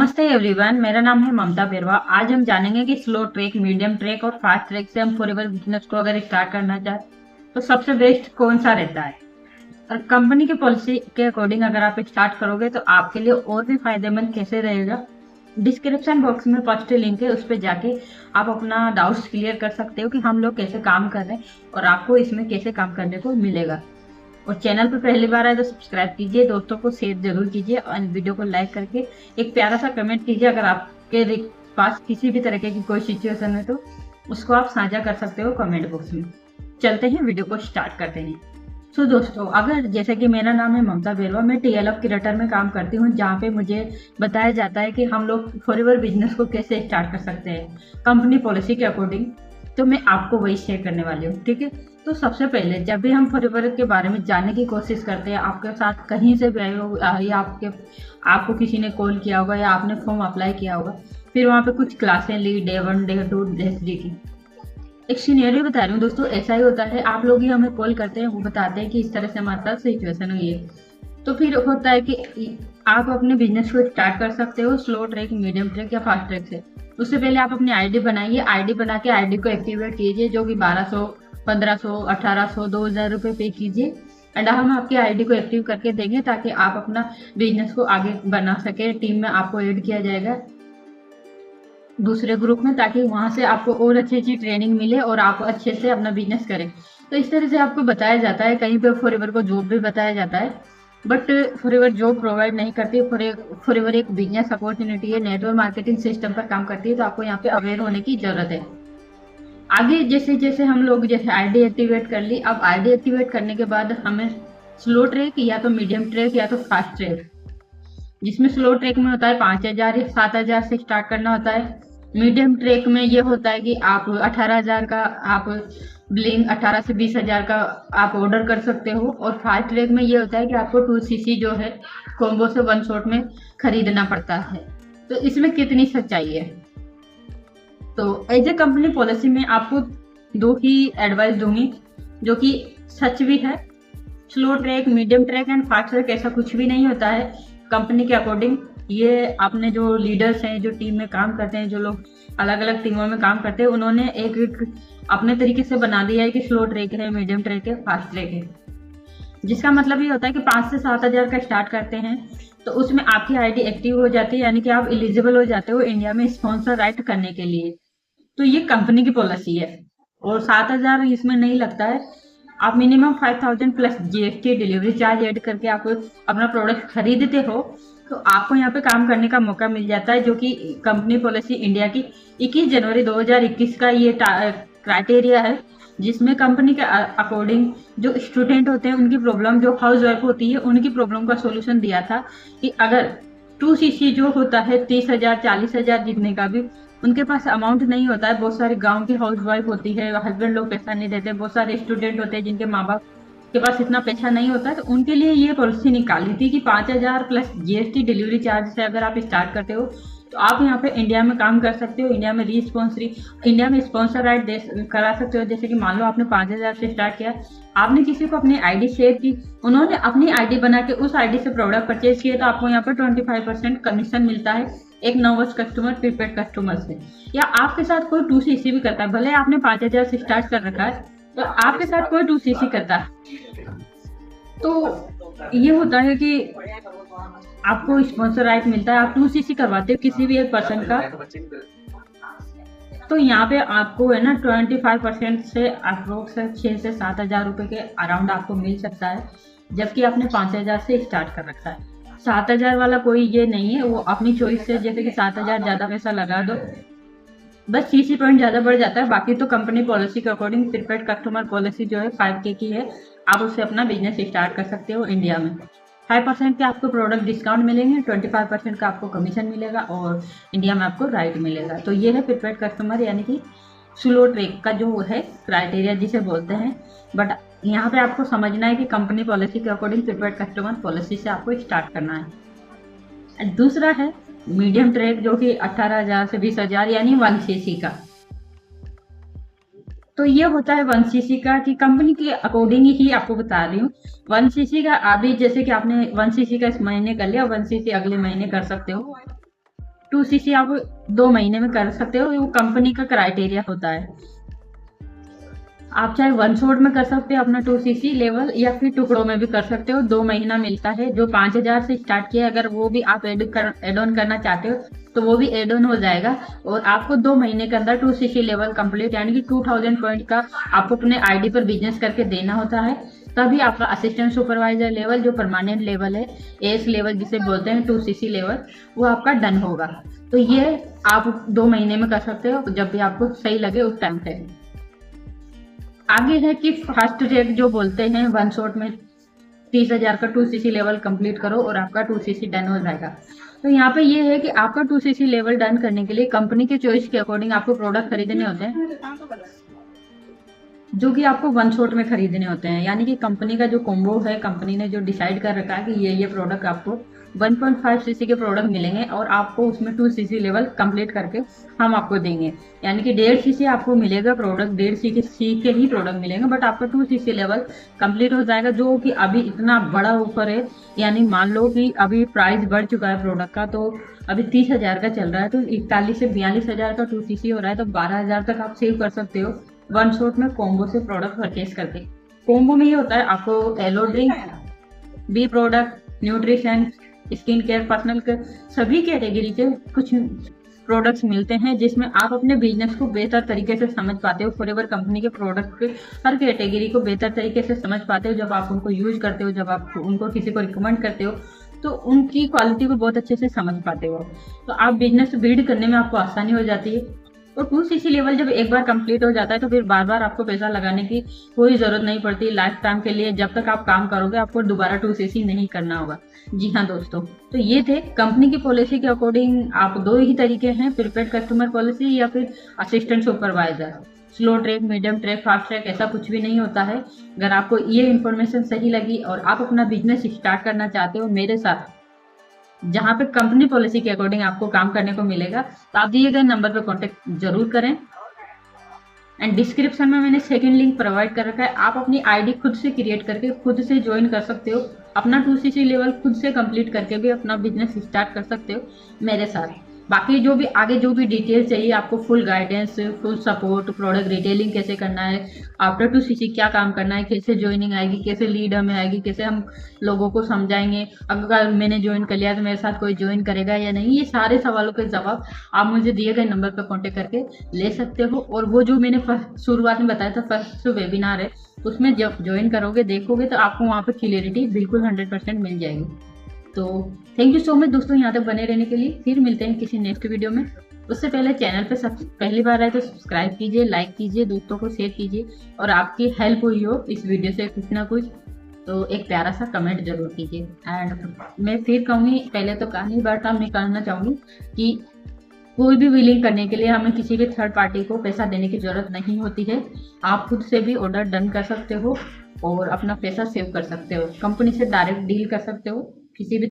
नमस्ते एवरीवन, मेरा नाम है ममता बेरवा। आज हम जानेंगे कि स्लो ट्रैक, मीडियम ट्रैक और फास्ट ट्रैक से हम फॉरएवर बिजनेस को अगर स्टार्ट करना चाहे तो सबसे बेस्ट कौन सा रहता है। और कंपनी की पॉलिसी के अकॉर्डिंग अगर आप स्टार्ट करोगे तो आपके लिए और भी फायदेमंद कैसे रहेगा। डिस्क्रिप्शन बॉक्स में फर्स्ट लिंक है, उस पर जाके आप अपना डाउट्स क्लियर कर सकते हो कि हम लोग कैसे काम कर रहे हैं और आपको इसमें कैसे काम करने को मिलेगा। और चैनल पर पहली बार आए तो सब्सक्राइब कीजिए, दोस्तों को शेयर जरूर कीजिए और वीडियो को लाइक करके एक प्यारा सा कमेंट कीजिए। अगर आपके पास किसी भी तरीके की कोई सिचुएशन है तो उसको आप साझा कर सकते हो कमेंट बॉक्स में। चलते हैं, वीडियो को स्टार्ट करते हैं। तो दोस्तों, अगर जैसे कि मेरा नाम है ममता बेरवा, मैं टीएलएफ क्रिएटर में काम करती हूँ, जहाँ पे मुझे बताया जाता है कि हम लोग फॉरएवर बिजनेस को कैसे स्टार्ट कर सकते हैं कंपनी पॉलिसी के अकॉर्डिंग। तो मैं आपको वही शेयर करने वाली हूँ, ठीक है। तो सबसे पहले जब भी हम फॉरएवर के बारे में जानने की कोशिश करते हैं, आपके साथ कहीं से भी आए हो या आपको किसी ने कॉल किया होगा या आपने फॉर्म अप्लाई किया होगा, फिर वहाँ पे कुछ क्लासें ली, डे 1, डे 2, डे 3 की। एक सीनियरिटी बता रही हूँ दोस्तों, ऐसा ही होता है। आप लोग ही हमें कॉल करते हैं, वो बताते हैं कि इस तरह से हमारे साथ सिचुएशन हुई है। तो फिर होता है कि आप अपने बिजनेस को स्टार्ट कर सकते हो स्लो ट्रैक, मीडियम ट्रैक या फास्ट ट्रैक से। उससे पहले आप अपनी आईडी बनाइए, आईडी बना के आईडी को एक्टिवेट कीजिए, जो कि 1200, 1500, 1800, 2000 रुपये पे कीजिए। एंड हम आपकी आईडी को एक्टिव करके देंगे ताकि आप अपना बिजनेस को आगे बना सके। टीम में आपको ऐड किया जाएगा दूसरे ग्रुप में, ताकि वहां से आपको और अच्छी ट्रेनिंग मिले और आप अच्छे से अपना बिजनेस करें। तो इस तरह से आपको बताया जाता है। कहीं पे फॉरएवर को जॉब भी बताया जाता है, बट फॉरएवर जॉब प्रोवाइड नहीं करती। फॉरएवर एक बिजनेस अपॉर्चुनिटी है, नेटवर्क मार्केटिंग सिस्टम पर काम करती है। तो आपको यहाँ पे अवेयर होने की जरूरत है। आगे जैसे जैसे हम लोग जैसे आईडी एक्टिवेट कर ली, अब आईडी एक्टिवेट करने के बाद हमें स्लो ट्रैक या तो मीडियम ट्रैक या तो फास्ट ट्रैक, जिसमें स्लो ट्रैक में होता है 5000 या 7000 से स्टार्ट करना होता है। मीडियम ट्रैक में ये होता है कि आप 18000 का आप बिलिंग 18 से 20000 का आप ऑर्डर कर सकते हो। और फास्ट ट्रैक में ये होता है कि आपको 2cc जो है कॉम्बो से 1 शॉट में खरीदना पड़ता है। तो इसमें कितनी सच्चाई है? तो एज ए कंपनी पॉलिसी में आपको 2 ही एडवाइस दूंगी जो कि सच भी है। Slow track, medium track and fast track ऐसा कुछ भी नहीं होता है कंपनी के अकॉर्डिंग। ये अपने जो लीडर्स हैं, जो टीम में काम करते हैं, जो लोग अलग अलग टीमों में काम करते हैं, उन्होंने एक अपने तरीके से बना दिया है कि स्लो ट्रैक है, मीडियम ट्रैक है, फास्ट ट्रैक है। जिसका मतलब ये होता है कि 5 से 7000 का स्टार्ट करते हैं तो उसमें आपकी आईडी एक्टिव हो जाती है, यानी कि आप एलिजिबल हो जाते हो इंडिया में स्पॉन्सर राइट करने के लिए। तो ये कंपनी की पॉलिसी है और 7000 इसमें नहीं लगता है। आप minimum 5000 plus GST delivery charge add करके आप अपना प्रोडक्ट खरीदते हो तो आपको यहाँ पे काम करने का मौका मिल जाता है, जो कि कंपनी पॉलिसी इंडिया की 21 जनवरी 2021 का ये क्राइटेरिया है, जिसमें कंपनी के अकॉर्डिंग जो स्टूडेंट होते हैं उनकी प्रॉब्लम, जो हाउस वाइफ होती है उनकी प्रॉब्लम का सोल्यूशन दिया था कि अगर 2cc जो होता है 30,000, 40,000 जितने का भी उनके पास अमाउंट नहीं होता है। बहुत सारे गांव की हाउस वाइफ होती है, हस्बैंड लोग पैसा नहीं देते, बहुत सारे स्टूडेंट होते हैं जिनके माँ बाप के पास इतना पैसा नहीं होता है। तो उनके लिए ये पॉलिसी निकाली थी कि 5000 प्लस जीएसटी डिलीवरी चार्ज से अगर आप स्टार्ट करते हो तो आप यहाँ पे इंडिया में काम कर सकते हो। इंडिया में इंडिया में स्पॉन्सर राइट करा सकते हो। जैसे कि मान लो आपने 5000 से स्टार्ट किया, आपने किसी को अपनी आईडी शेयर की, उन्होंने अपनी आईडी बना के उस आईडी से प्रोडक्ट परचेज किए, तो आपको यहाँ पे 25% कमीशन मिलता है एक नर्वस कस्टमर, प्रीपेड कस्टमर से। या आपके साथ कोई 2cc भी करता है, भले आपने 5000 से स्टार्ट कर रखा है तो आपके साथ कोई 2cc करता है, तो ये होता है कि आपको स्पॉन्सर राइट मिलता है। आप 2cc करवाते हो किसी भी एक पर्सन का, तो यहाँ पे आपको है ना 25% से अप्रोक्स 6 से 7000 रुपये के अराउंड आपको मिल सकता है, जबकि आपने 5000 से स्टार्ट कर रखा है। 7000 वाला कोई ये नहीं है, वो अपनी चॉइस से, जैसे कि 7000 ज़्यादा पैसा लगा दो, बस सीसी पॉइंट ज़्यादा बढ़ जाता है। बाकी तो कंपनी पॉलिसी के अकॉर्डिंग प्रीपेड कस्टमर पॉलिसी जो है 5K की है, आप उससे अपना बिजनेस स्टार्ट कर सकते हो इंडिया में। 5% के आपको प्रोडक्ट डिस्काउंट मिलेंगे, 25% का आपको कमीशन मिलेगा और इंडिया में आपको राइट मिलेगा। तो ये है प्रीपेड कस्टमर, यानी कि स्लो ट्रैक का जो है क्राइटेरिया जिसे बोलते हैं। बट यहाँ पे आपको समझना है कि कंपनी पॉलिसी के अकॉर्डिंग प्रीपेड कस्टमर पॉलिसी से आपको स्टार्ट करना है। दूसरा है मीडियम ट्रैक, जो कि 18000 से 20000 यानी 1cc का। तो ये होता है 1cc का कि कंपनी के अकॉर्डिंग ही आपको बता रही हूँ। 1cc का अभी जैसे कि आपने 1cc का इस महीने कर लिया, 1cc अगले महीने कर सकते हो। 2cc आप 2 महीने में कर सकते हो, वो कंपनी का क्राइटेरिया होता है। आप चाहे वन शॉट में कर सकते हो अपना 2cc लेवल, या फिर टुकड़ों में भी कर सकते हो। 2 महीना मिलता है जो 5,000 से स्टार्ट किया, अगर वो भी आप एड ऑन करना चाहते हो तो वो भी एड ऑन हो जाएगा। और आपको 2 महीने के अंदर 2cc लेवल कंप्लीट यानी कि 2000 पॉइंट का आपको अपने आईडी पर बिजनेस करके देना होता है। तभी आपका असिस्टेंट सुपरवाइजर लेवल, जो परमानेंट लेवल है, एस लेवल जिसे बोलते हैं 2cc लेवल, वो आपका डन होगा। तो ये आप 2 महीने में कर सकते हो जब भी आपको सही लगे उस टाइम पे। आगे है कि फास्ट ट्रैक जो बोलते हैं, वन शॉट में 30,000 का 2cc लेवल कंप्लीट करो और आपका 2cc डन हो जाएगा। तो यहाँ पे ये है कि आपका 2cc लेवल डन करने के लिए कंपनी के चॉइस के अकॉर्डिंग आपको प्रोडक्ट खरीदने होते हैं, जो कि आपको वन शॉट में खरीदने होते हैं। यानी कि कंपनी का जो कॉम्बो है, कंपनी ने जो डिसाइड कर रखा है कि ये प्रोडक्ट आपको 1.5cc के प्रोडक्ट मिलेंगे और आपको उसमें 2cc लेवल कंप्लीट करके हम आपको देंगे। यानी कि 1.5cc आपको मिलेगा प्रोडक्ट, 1.5cc के ही प्रोडक्ट मिलेंगे, बट आपका 2cc लेवल कंप्लीट हो जाएगा, जो कि अभी इतना बड़ा ऑफर है। यानी मान लो कि अभी प्राइस बढ़ चुका है प्रोडक्ट का, तो अभी 30,000 का चल रहा है, तो 41 से 42,000 का 2cc हो रहा है, तो 12,000 तक आप सेव कर सकते हो वन शॉट में कॉम्बो से प्रोडक्ट परचेज करके। कॉम्बो में ये होता है आपको aloe drink, B product, nutrition, skin care, personal care, सभी कैटेगरी के कुछ प्रोडक्ट्स मिलते हैं, जिसमें आप अपने बिजनेस को बेहतर तरीके से समझ पाते हो। फॉरएवर कंपनी के प्रोडक्ट के हर कैटेगरी को बेहतर तरीके से समझ पाते हो। जब आप उनको यूज करते हो, जब आप उनको किसी को रिकमेंड करते हो, तो उनकी क्वालिटी को बहुत अच्छे से समझ पाते हो। तो आप बिजनेस बिल्ड करने में आपको आसानी हो जाती है। और 2cc लेवल जब एक बार कंप्लीट हो जाता है तो फिर बार बार आपको पैसा लगाने की कोई जरूरत नहीं पड़ती। लाइफ टाइम के लिए जब तक आप काम करोगे आपको दोबारा 2cc नहीं करना होगा। जी हाँ दोस्तों, तो ये थे कंपनी की पॉलिसी के अकॉर्डिंग। आप दो ही तरीके हैं, प्रीपेड कस्टमर पॉलिसी या फिर assistant supervisor. Slow track, medium track, fast track ऐसा कुछ भी नहीं होता है। अगर आपको ये इन्फॉर्मेशन सही लगी और आप अपना बिजनेस स्टार्ट करना चाहते हो मेरे साथ, जहां पे कंपनी पॉलिसी के अकॉर्डिंग आपको काम करने को मिलेगा, तो आप दिए गए नंबर पर कांटेक्ट जरूर करें। एंड डिस्क्रिप्शन में मैंने सेकंड लिंक प्रोवाइड कर रखा है। आप अपनी आईडी खुद से क्रिएट करके खुद से ज्वाइन कर सकते हो। अपना 2cc लेवल खुद से कंप्लीट करके भी अपना बिजनेस स्टार्ट कर सकते हो मेरे साथ। बाकी जो भी आगे जो भी डिटेल्स चाहिए आपको, full guidance, full support, product retailing कैसे करना है, आफ्टर 2cc क्या काम करना है, कैसे ज्वाइनिंग आएगी, कैसे लीड हमें आएगी, कैसे हम लोगों को समझाएंगे, अगर मैंने ज्वाइन कर लिया तो मेरे साथ कोई ज्वाइन करेगा या नहीं, ये सारे सवालों के जवाब आप मुझे दिए गए नंबर पर कॉन्टेक्ट करके ले सकते हो। और वो जो मैंने शुरुआत में बताया था, फर्स्ट वेबिनार है, उसमें जब ज्वाइन करोगे देखोगे तो आपको वहाँ पर क्लियरिटी बिल्कुल 100% मिल जाएगी। तो थैंक यू सो मच दोस्तों यहाँ तक बने रहने के लिए। फिर मिलते हैं किसी नेक्स्ट वीडियो में। उससे पहले चैनल पे पहली बार आए तो सब्सक्राइब कीजिए, लाइक कीजिए, दोस्तों को शेयर कीजिए, और आपकी हेल्प हुई हो इस वीडियो से कुछ ना कुछ तो एक प्यारा सा कमेंट जरूर कीजिए। एंड मैं फिर कहूँगी, पहले तो कहा बट अब मैं कहना चाहूँगी कि कोई भी बिलिंग करने के लिए हमें किसी भी थर्ड पार्टी को पैसा देने की जरूरत नहीं होती है। आप खुद से भी ऑर्डर डन कर सकते हो और अपना पैसा सेव कर सकते हो। कंपनी से डायरेक्ट डील कर सकते हो किसी भी